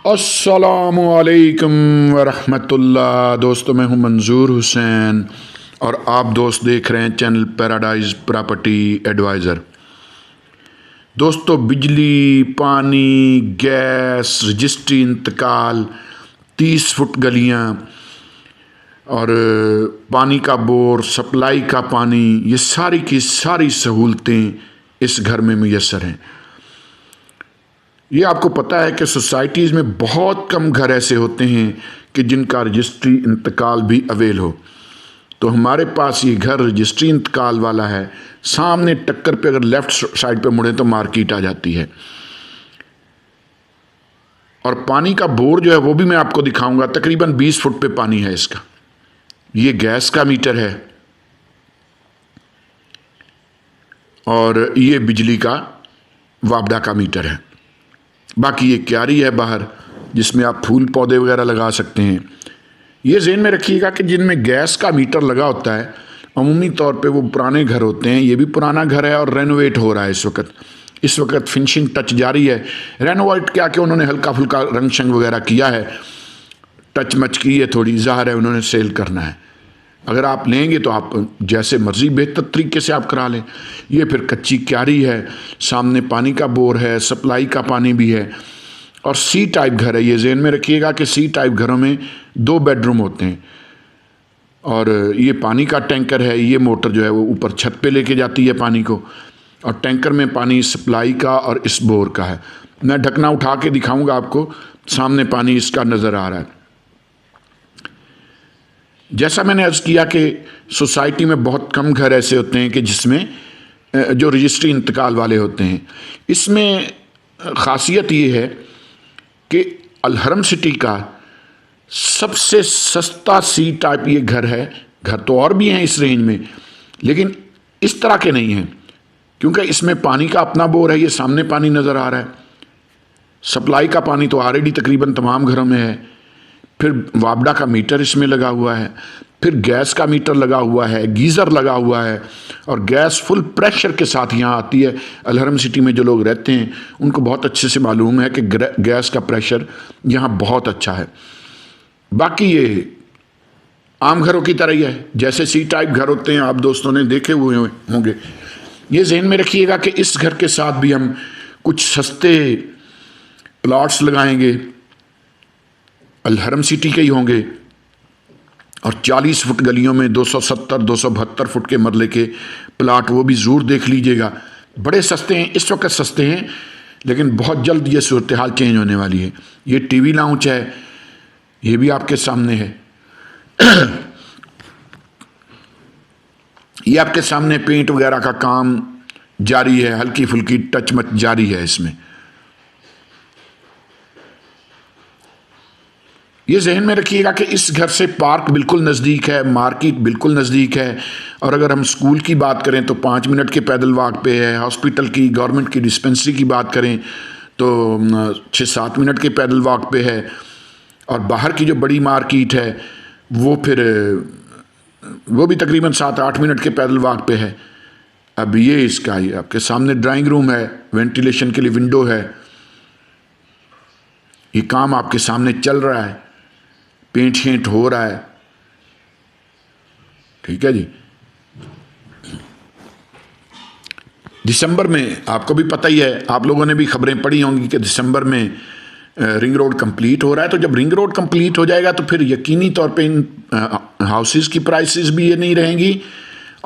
अस्सलामुअलैकुम वरहमतुल्लाह। दोस्तों, मैं हूं मंजूर हुसैन और आप दोस्त देख रहे हैं चैनल पैराडाइज प्रॉपर्टी एडवाइज़र। दोस्तों, बिजली, पानी, गैस, रजिस्ट्री इंतकाल, 30 फुट गलियां और पानी का बोर, सप्लाई का पानी, ये सारी की सारी सहूलतें इस घर में मुयस्सर हैं। ये आपको पता है कि सोसाइटीज़ में बहुत कम घर ऐसे होते हैं कि जिनका रजिस्ट्री इंतकाल भी अवेल हो। तो हमारे पास ये घर रजिस्ट्री इंतकाल वाला है। सामने टक्कर पे अगर लेफ़्ट साइड पे मुड़े तो मार्केट आ जाती है। और पानी का बोर जो है वो भी मैं आपको दिखाऊंगा। तकरीबन 20 फुट पे पानी है इसका। ये गैस का मीटर है और ये बिजली का वापडा का मीटर है। बाकी ये क्यारी है बाहर जिसमें आप फूल पौधे वगैरह लगा सकते हैं। ये ज़हन में रखिएगा कि जिनमें गैस का मीटर लगा होता है अमूमी तौर पे वो पुराने घर होते हैं। ये भी पुराना घर है और रेनोवेट हो रहा है इस वक्त फिनिशिंग टच जारी है। रेनोवेट क्या कि उन्होंने हल्का फुल्का रंग शंग वगैरह किया है, टच मच की है थोड़ी, ज़ाहिर है उन्होंने सेल करना है। अगर आप लेंगे तो आप जैसे मर्ज़ी बेहतर तरीके से आप करा लें। ये फिर कच्ची क्यारी है, सामने पानी का बोर है, सप्लाई का पानी भी है और सी टाइप घर है। ये ज़हन में रखिएगा कि सी टाइप घरों में 2 बेडरूम होते हैं। और ये पानी का टैंकर है। ये मोटर जो है वो ऊपर छत पे लेके जाती है पानी को, और टैंकर में पानी सप्लाई का और इस बोर का है। मैं ढकना उठा के दिखाऊंगा आपको। सामने पानी इसका नज़र आ रहा है। जैसा मैंने अर्ज़ किया कि सोसाइटी में बहुत कम घर ऐसे होते हैं कि जिसमें जो रजिस्ट्री इंतकाल वाले होते हैं। इसमें ख़ासियत ये है कि अलहरम सिटी का सबसे सस्ता सी टाइप ये घर है। घर तो और भी हैं इस रेंज में, लेकिन इस तरह के नहीं हैं क्योंकि इसमें पानी का अपना बोर है। ये सामने पानी नज़र आ रहा है। सप्लाई का पानी तो ऑलरेडी तकरीबन तमाम घरों में है। फिर वापडा का मीटर इसमें लगा हुआ है, फिर गैस का मीटर लगा हुआ है, गीज़र लगा हुआ है और गैस फुल प्रेशर के साथ यहाँ आती है। अलहरम सिटी में जो लोग रहते हैं उनको बहुत अच्छे से मालूम है कि गैस का प्रेशर यहाँ बहुत अच्छा है। बाकी ये आम घरों की तरह ही है, जैसे सी टाइप घर होते हैं, आप दोस्तों ने देखे हुए होंगे। ये ज़हन में रखिएगा कि इस घर के साथ भी हम कुछ सस्ते प्लॉट्स लगाएंगे, अलहरम सिटी के ही होंगे और 40 फुट गलियों में 270-272 फुट के मरले के प्लाट, वो भी ज़रूर देख लीजिएगा। बड़े सस्ते हैं, इस वक्त सस्ते हैं, लेकिन बहुत जल्द ये सूरत हाल चेंज होने वाली है। ये टीवी लाउंज है, ये भी आपके सामने है। ये आपके सामने पेंट वगैरह का काम जारी है, हल्की फुल्की टच मच जारी है इसमें। ये जहन में रखिएगा कि इस घर से पार्क बिल्कुल नज़दीक है, मार्केट बिल्कुल नज़दीक है। और अगर हम स्कूल की बात करें तो 5 मिनट के पैदल वॉक पे है। हॉस्पिटल की, गवर्नमेंट की डिस्पेंसरी की बात करें तो 6-7 मिनट के पैदल वॉक पे है। और बाहर की जो बड़ी मार्केट है वो भी तकरीबन 7-8 मिनट के पैदल वॉक पे है। अब ये इसका ही आपके सामने ड्राइंग रूम है, वेंटिलेशन के लिए विंडो है। ये काम आपके सामने चल रहा है, पेंट शेंट हो रहा है। ठीक है जी। दिसंबर में आपको भी पता ही है, आप लोगों ने भी खबरें पढ़ी होंगी कि दिसंबर में रिंग रोड कंप्लीट हो रहा है। तो जब रिंग रोड कंप्लीट हो जाएगा तो फिर यकीनी तौर पे इन हाउसेस की प्राइसेस भी ये नहीं रहेंगी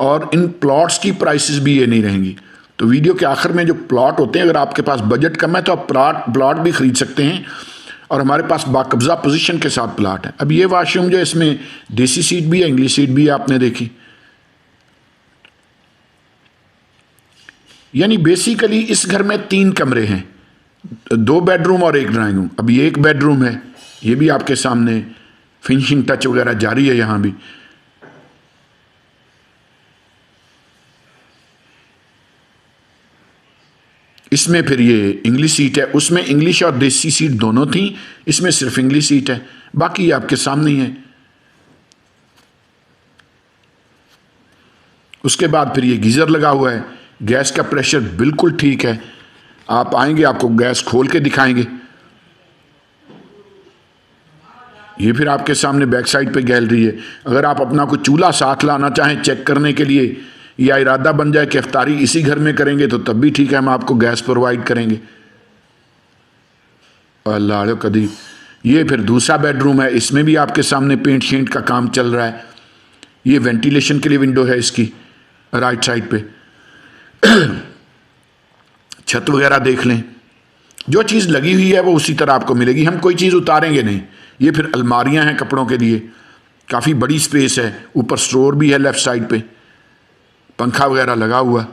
और इन प्लॉट्स की प्राइसेस भी ये नहीं रहेंगी। तो वीडियो के आखिर में जो प्लॉट होते हैं, अगर आपके पास बजट कम है तो आप प्लॉट भी खरीद सकते हैं। और हमारे पास बाकब्जा पोजीशन के साथ प्लाट है। अब ये वाशरूम जो है इसमें देसी सीट भी है, इंग्लिश सीट भी है, आपने देखी। यानी बेसिकली इस घर में 3 कमरे हैं, 2 बेडरूम और 1 ड्राइंग रूम। अब ये 1 बेडरूम है, ये भी आपके सामने फिनिशिंग टच वगैरह जारी है यहाँ भी। इसमें फिर ये इंग्लिश सीट है, उसमें इंग्लिश और देसी सीट दोनों थी, इसमें सिर्फ इंग्लिश सीट है। बाकी ये आपके सामने ही है। उसके बाद फिर ये गीज़र लगा हुआ है। गैस का प्रेशर बिल्कुल ठीक है। आप आएंगे, आपको गैस खोल के दिखाएंगे। ये फिर आपके सामने बैक साइड पे गैलरी है। अगर आप अपना कोई चूल्हा साथ लाना चाहें चेक करने के लिए, या इरादा बन जाए कि इफ्तारी इसी घर में करेंगे, तो तब भी ठीक है, हम आपको गैस प्रोवाइड करेंगे। अल्लाह कदी। ये फिर दूसरा बेडरूम है, इसमें भी आपके सामने पेंट शेंट का काम चल रहा है। ये वेंटिलेशन के लिए विंडो है इसकी राइट साइड पे। छत वगैरह देख लें, जो चीज़ लगी हुई है वो उसी तरह आपको मिलेगी, हम कोई चीज़ उतारेंगे नहीं। ये फिर अलमारियां हैं कपड़ों के लिए, काफ़ी बड़ी स्पेस है, ऊपर स्टोर भी है लेफ़्ट साइड पे, पंखा वगैरह लगा हुआ।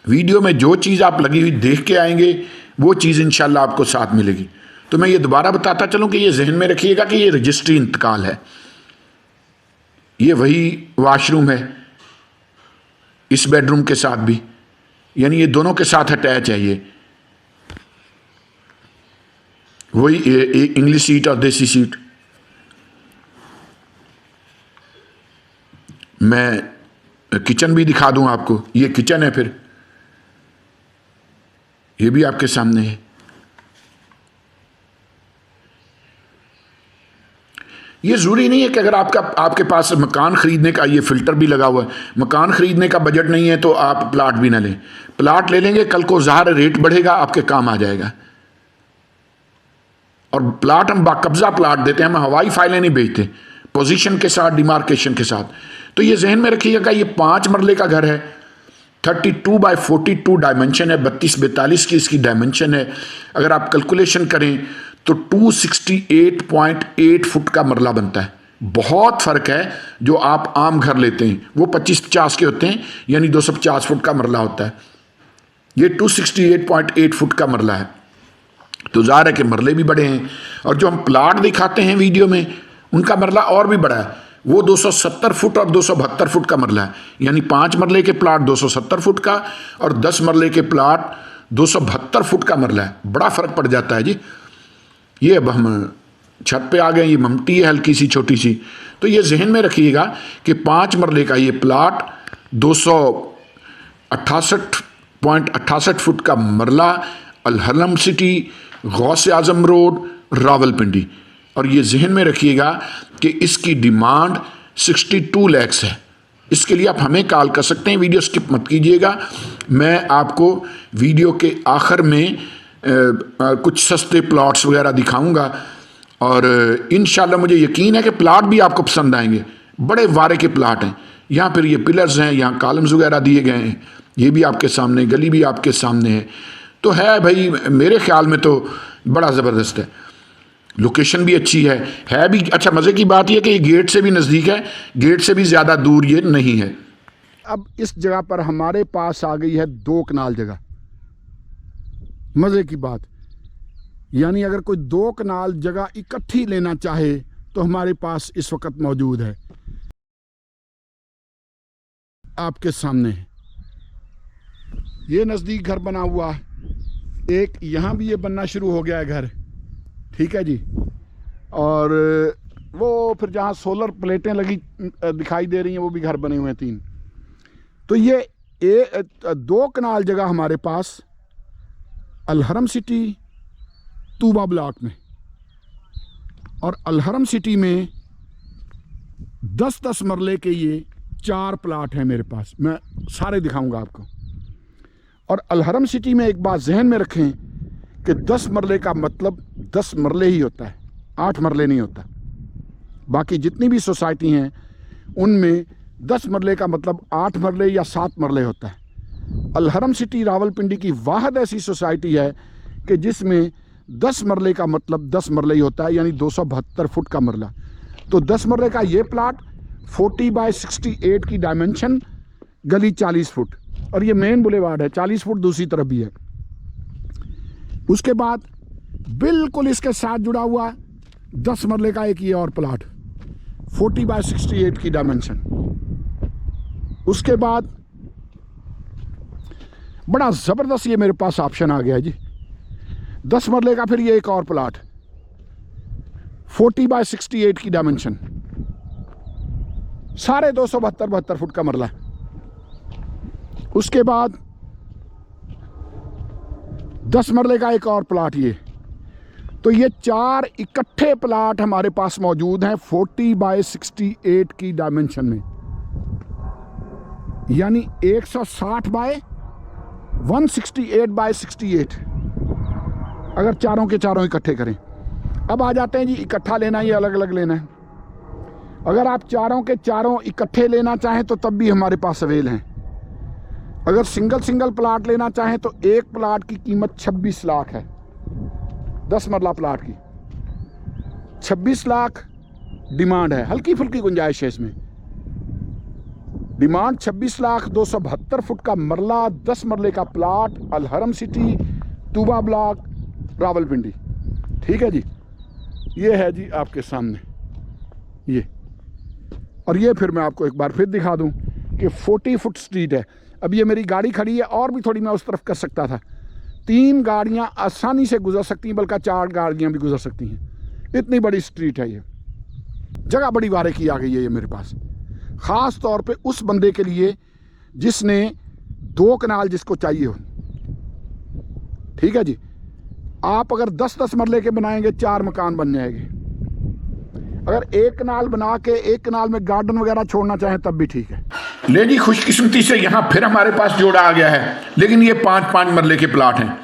वीडियो में जो चीज़ आप लगी हुई देख के आएंगे वो चीज़ इंशाल्लाह आपको साथ मिलेगी। तो मैं ये दोबारा बताता चलूँ कि ये जहन में रखिएगा कि ये रजिस्ट्री इंतकाल है। ये वही वाशरूम है इस बेडरूम के साथ भी, यानी ये दोनों के साथ अटैच है। ये वही इंग्लिश सीट और देसी सीट। मैं किचन भी दिखा दूं आपको, ये किचन है, फिर ये भी आपके सामने है। ये ज़रूरी नहीं है कि अगर आपके पास मकान ख़रीदने का, ये फ़िल्टर भी लगा हुआ है, मकान ख़रीदने का बजट नहीं है तो आप प्लाट भी ना लें। प्लाट ले लेंगे, कल को ज़ाहिर रेट बढ़ेगा, आपके काम आ जाएगा। और प्लाट हम बाकब्जा प्लाट देते हैं, हम हवाई फाइलें नहीं भेजते, पोजीशन के साथ, डिमार्केशन के साथ। तो ये जहन में रखिएगा, ये 5 मरले का घर है, 32 बाय 42 डायमेंशन है, 32-42 की इसकी डायमेंशन है। अगर आप कैलकुलेशन करें तो 268.8 फुट का मरला बनता है। बहुत फ़र्क है, जो आप आम घर लेते हैं वो 25-50 के होते हैं, यानी 250 फुट का मरला होता है। ये 268.8 फुट का मरला है, तो ज़ाहिर है कि मरले भी बड़े हैं। और जो हम प्लाट दिखाते हैं वीडियो में, उनका मरला और भी बड़ा है, वो 270 फुट और 272 फुट का मरला है। यानी 5 मरले के प्लाट 270 फुट का और 10 मरले के प्लाट 272 फुट का मरला है। बड़ा फ़र्क पड़ जाता है जी। ये अब हम छत पे आ गए, ये ममटी है हल्की सी छोटी सी। तो ये जहन में रखिएगा कि 5 मरले का ये प्लाट 268.68 फुट का मरला, अलहरम सिटी, गौसे आजम रोड, रावलपिंडी। और ये जहन में रखिएगा कि इसकी डिमांड 62 लाख है। इसके लिए आप हमें कॉल कर सकते हैं, वीडियो स्किप मत कीजिएगा। मैं आपको वीडियो के आखिर में कुछ सस्ते प्लॉट्स वगैरह दिखाऊंगा, और इंशाल्लाह मुझे यकीन है कि प्लाट भी आपको पसंद आएंगे। बड़े वारे के प्लाट हैं, यहाँ फिर ये पिलर्स हैं, यहाँ कॉलम्स वगैरह दिए गए हैं, ये भी आपके सामने, गली भी आपके सामने है। तो है भाई, मेरे ख्याल में तो बड़ा ज़बरदस्त है, लोकेशन भी अच्छी है भी। अच्छा, मज़े की बात यह कि ये गेट से भी नज़दीक है, गेट से भी ज़्यादा दूर ये नहीं है। अब इस जगह पर हमारे पास आ गई है 2 कनाल जगह। मज़े की बात, यानी अगर कोई 2 कनाल जगह इकट्ठी लेना चाहे तो हमारे पास इस वक्त मौजूद है, आपके सामने है। ये नज़दीक घर बना हुआ है, एक यहाँ भी ये बनना शुरू हो गया है घर, ठीक है जी। और वो फिर जहाँ सोलर प्लेटें लगी दिखाई दे रही हैं, वो भी घर बने हुए हैं 3। तो ये 2 कनाल जगह हमारे पास अलहरम सिटी तूबा ब्लॉक में, और अलहरम सिटी में 10-10 मरले के ये 4 प्लाट हैं मेरे पास, मैं सारे दिखाऊंगा आपको। और अलहरम सिटी में एक बात जहन में रखें कि 10 मरले का मतलब 10 मरले ही होता है, 8 मरले नहीं होता। बाकी जितनी भी सोसाइटी हैं उनमें 10 मरले का मतलब 8 मरले या 7 मरले होता है। अलहरम सिटी रावलपिंडी की वाहिद ऐसी सोसाइटी है कि जिसमें 10 मरले का मतलब 10 मरले ही होता है, यानी 272 फुट का मरला। तो 10 मरले का ये प्लाट 40 बाय 68 की डायमेंशन, गली 40 फुट, और ये मेन बुलेवार्ड है, 40 फुट दूसरी तरफ भी है। उसके बाद बिल्कुल इसके साथ जुड़ा हुआ 10 मरले का एक ये और प्लाट 40 बाय 68 की डायमेंशन। उसके बाद बड़ा ज़बरदस्त ये मेरे पास ऑप्शन आ गया जी, 10 मरले का फिर ये एक और प्लाट 40 बाय 68 की डायमेंशन, सारे 272 फुट का मरला। उसके बाद 10 मरले का एक और प्लाट ये, तो ये 4 इकट्ठे प्लाट हमारे पास मौजूद हैं 40 बाय 68 की डायमेंशन में, यानी 160 बाय 168 बाय 68, अगर चारों के चारों इकट्ठे करें। अब आ जाते हैं जी, इकट्ठा लेना है या अलग अलग लेना है। अगर आप चारों के चारों इकट्ठे लेना चाहें तो तब भी हमारे पास अवेल हैं। अगर सिंगल प्लाट लेना चाहें तो एक प्लाट की कीमत 26 लाख है, 10 मरला प्लाट की 26 लाख डिमांड है। हल्की फुल्की गुंजाइश है इसमें। डिमांड 26 लाख, 272 फुट का मरला, 10 मरले का plot, Al Haram city, Tooba block, Rawalpindi. ठीक है जी, ये है जी आपके सामने ये। और ये फिर मैं आपको एक बार फिर दिखा दूं कि 40 फुट स्ट्रीट है। अब ये मेरी गाड़ी खड़ी है, और भी थोड़ी मैं उस तरफ कर सकता था। 3 गाड़ियां आसानी से गुजर सकती हैं, बल्कि 4 गाड़ियां भी गुजर सकती हैं। इतनी बड़ी स्ट्रीट है ये। जगह बड़ी वारे की आ गई है ये मेरे पास, ख़ास तौर पे उस बंदे के लिए जिसने 2 कनाल जिसको चाहिए हो। ठीक है जी, आप अगर 10-10 मरले के बनाएंगे 4 मकान बन जाएंगे। अगर 1 कनाल बना के 1 कनाल में गार्डन वगैरह छोड़ना चाहें तब भी ठीक है। ले जी, खुशकिस्मती से यहाँ फिर हमारे पास जोड़ा आ गया है, लेकिन ये 5-5 मरले के प्लाट हैं।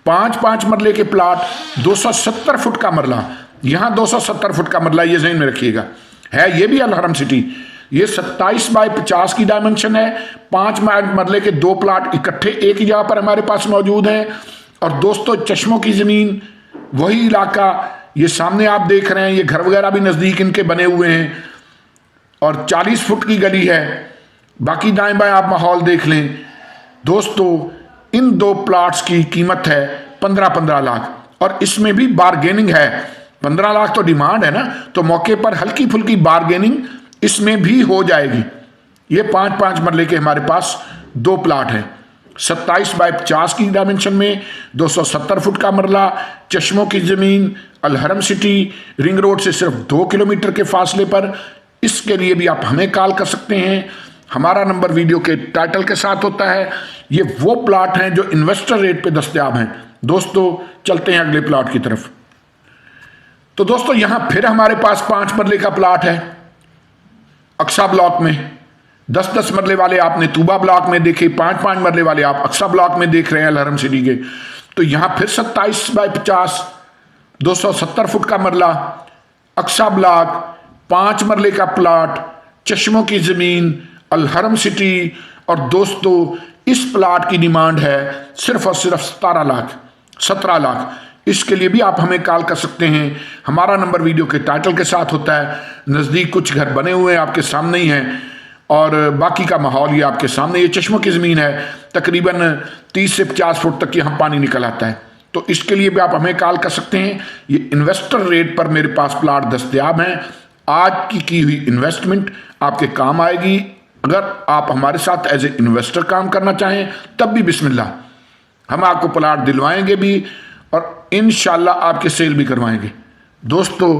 5-5 मरले के प्लाट, 270 फुट का मरला, यहाँ 270 फुट का मरला, ये ज़हन में रखिएगा है। ये भी अलहरम सिटी, ये 27 बाय 50 की डायमेंशन है। 5 मरले के 2 प्लाट इकट्ठे एक ही जगह पर हमारे पास मौजूद हैं। और दोस्तों, चश्मों की ज़मीन, वही इलाका, ये सामने आप देख रहे हैं, ये घर वगैरह भी नज़दीक इनके बने हुए हैं। और 40 फुट की गली है। बाकी दाएं बाएं आप माहौल देख लें। दोस्तों, इन 2 प्लाट्स की कीमत है 15-15 लाख, और इसमें भी बारगेनिंग है। 15 लाख तो डिमांड है ना, तो मौके पर हल्की फुल्की बारगेनिंग इसमें भी हो जाएगी। ये 5-5 मरले के हमारे पास 2 प्लाट हैं। 27 बाय 50 की डायमेंशन में, 270 फुट का मरला, चश्मों की ज़मीन, अलहरम सिटी, रिंग रोड से सिर्फ 2 किलोमीटर के फासले पर। इसके लिए भी आप हमें कॉल कर सकते हैं। हमारा नंबर वीडियो के टाइटल के साथ होता है। ये वो प्लाट हैं जो इन्वेस्टर रेट पे दस्तयाब हैं। दोस्तों, चलते हैं अगले प्लाट की तरफ। तो दोस्तों, यहां फिर हमारे पास 5 मरले का प्लाट है अक्सा ब्लॉक में। 10-10 मरले वाले आपने तूबा ब्लॉक में देखे, 5-5 मरले वाले आप अक्सा ब्लॉक में देख रहे हैं अलहरम सिटी के। तो यहां फिर 27 बाय 50, 270 फुट का मरला, अक्सा ब्लॉक, 5 मरले का प्लाट, चश्मों की ज़मीन, अलहरम सिटी। और दोस्तों, इस प्लाट की डिमांड है सिर्फ और सिर्फ 17 लाख। इसके लिए भी आप हमें कॉल कर सकते हैं। हमारा नंबर वीडियो के टाइटल के साथ होता है। नज़दीक कुछ घर बने हुए हैं, आपके सामने ही हैं, और बाकी का माहौल ये आपके सामने। ये चश्मों की ज़मीन है, तकरीबन 30 से 50 फुट तक यहाँ पानी निकल आता है। तो इसके लिए भी आप हमें कॉल कर सकते हैं। ये इन्वेस्टर रेट पर मेरे पास प्लाट दस्तयाब हैं। आज की हुई इन्वेस्टमेंट आपके काम आएगी। अगर आप हमारे साथ एज ए इन्वेस्टर काम करना चाहें तब भी बिस्मिल्लाह, हम आपको प्लाट दिलवाएंगे भी, और इंशाल्लाह आपके सेल भी करवाएंगे। दोस्तों,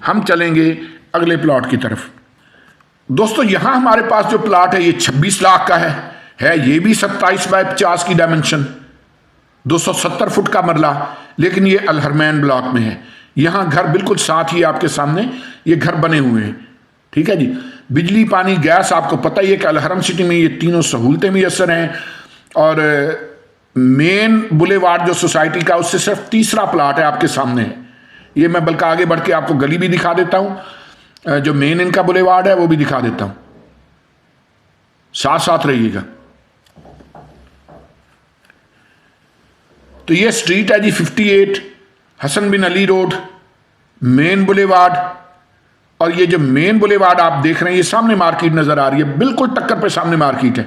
हम चलेंगे अगले प्लाट की तरफ। दोस्तों, यहाँ हमारे पास जो प्लाट है ये 26 लाख का है। ये भी 27 बाय 50 की डायमेंशन, 270 फुट का मरला, लेकिन ये अलहरमैन ब्लॉक में है। यहाँ घर बिल्कुल साथ ही आपके सामने ये घर बने हुए हैं। ठीक है जी, बिजली, पानी, गैस, आपको पता ही है कि अलहरम सिटी में ये तीनों सहूलतें मुयस्सर हैं। और मेन बुलेवार्ड जो सोसाइटी का, उससे सिर्फ 3रा प्लाट है आपके सामने है। ये मैं बल्कि आगे बढ़ के आपको गली भी दिखा देता हूँ, जो मेन इनका बुलेवार्ड है वो भी दिखा देता हूँ, साथ साथ रहिएगा। तो ये स्ट्रीट है जी 58 हसन बिन अली रोड, मेन बुलेवार्ड। और ये जो मेन बुलेवार्ड आप देख रहे हैं, ये सामने मार्केट नजर आ रही है, बिल्कुल टक्कर पे सामने मार्केट है।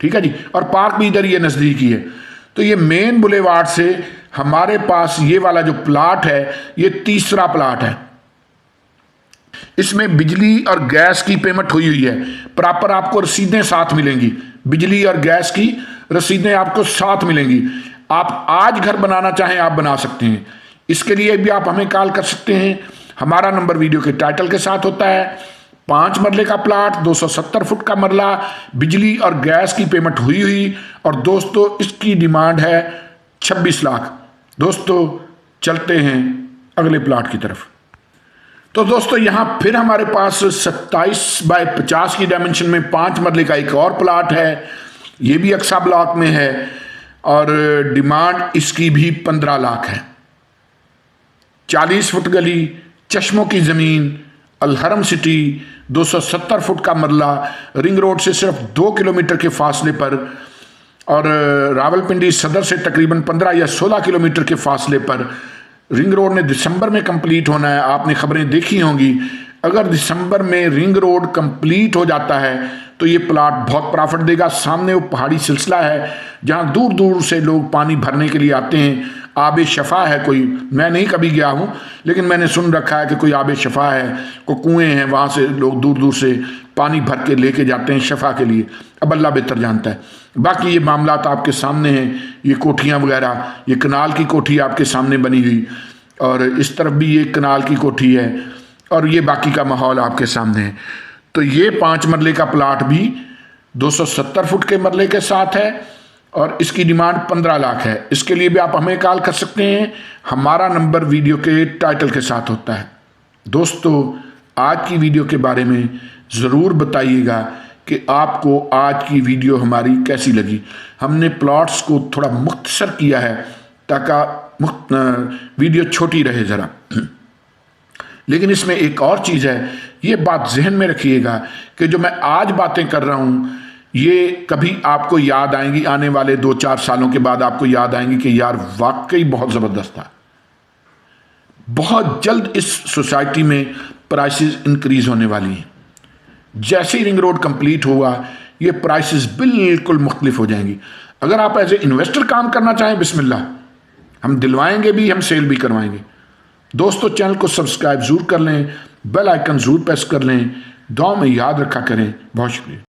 ठीक है जी, और पार्क भी इधर ये नजदीक ही है। तो ये मेन बुलेवार्ड से हमारे पास ये वाला जो प्लाट है, ये 3रा प्लाट है। इसमें बिजली और गैस की पेमेंट हुई है, प्रॉपर आपको रसीदें साथ मिलेंगी। बिजली और गैस की रसीदें आपको साथ मिलेंगी। आप आज घर बनाना चाहें आप बना सकते हैं। इसके लिए भी आप हमें कॉल कर सकते हैं। हमारा नंबर वीडियो के टाइटल के साथ होता है। 5 मरले का प्लाट, 270 फुट का मरला, बिजली और गैस की पेमेंट हुई। और दोस्तों, इसकी डिमांड है 26 लाख। दोस्तों, चलते हैं अगले प्लाट की तरफ। तो दोस्तों यहाँ फिर हमारे पास 27x50 की डायमेंशन में 5 मरले का एक और प्लाट है, ये भी अक्सा ब्लॉक में है और डिमांड इसकी भी 15 लाख है। 40 फुट गली, चश्मों की ज़मीन, अलहरम सिटी, 270 फुट का मरला, रिंग रोड से सिर्फ 2 किलोमीटर के फासले पर और रावलपिंडी सदर से तकरीबन 15 या 16 किलोमीटर के फासले पर। रिंग रोड ने दिसंबर में कंप्लीट होना है, आपने खबरें देखी होंगी। अगर दिसंबर में रिंग रोड कंप्लीट हो जाता है तो ये प्लाट बहुत प्रॉफिट देगा। सामने वो पहाड़ी सिलसिला है जहाँ दूर दूर से लोग पानी भरने के लिए आते हैं। आबे शफा है कोई, मैं नहीं कभी गया हूँ लेकिन मैंने सुन रखा है कि कोई आबे शफा है, को कुएँ हैं, वहाँ से लोग दूर दूर से पानी भर के लेके जाते हैं शफा के लिए। अब अल्लाह बेहतर जानता है। बाकी ये मामला तो आपके सामने हैं, ये कोठियाँ वगैरह, ये कनाल की कोठी आपके सामने बनी हुई और इस तरफ भी ये कनाल की कोठी है और ये बाकी का माहौल आपके सामने है। तो ये 5 मरले का प्लाट भी 270 फुट के मरले के साथ है और इसकी डिमांड 15 लाख है। इसके लिए भी आप हमें कॉल कर सकते हैं, हमारा नंबर वीडियो के टाइटल के साथ होता है। दोस्तों आज की वीडियो के बारे में ज़रूर बताइएगा कि आपको आज की वीडियो हमारी कैसी लगी। हमने प्लॉट्स को थोड़ा मुख्तसर किया है ताकि वीडियो छोटी रहे ज़रा, लेकिन इसमें एक और चीज़ है, ये बात जहन में रखिएगा कि जो मैं आज बातें कर रहा हूँ ये कभी आपको याद आएंगी, आने वाले 2-4 सालों के बाद आपको याद आएंगी कि यार वाकई बहुत ज़बरदस्त था। बहुत जल्द इस सोसाइटी में प्राइसेस इंक्रीज होने वाली हैं। जैसे ही रिंग रोड कंप्लीट होगा ये प्राइसेस बिल्कुल मुख्तलिफ हो जाएंगी। अगर आप एज ए इन्वेस्टर काम करना चाहें, बिस्मिल्लाह, हम दिलवाएंगे भी, हम सेल भी करवाएंगे। दोस्तों चैनल को सब्सक्राइब ज़रूर कर लें, बेल आइकन ज़रूर प्रेस कर लें, दुआ में याद रखा करें। बहुत शुक्रिया।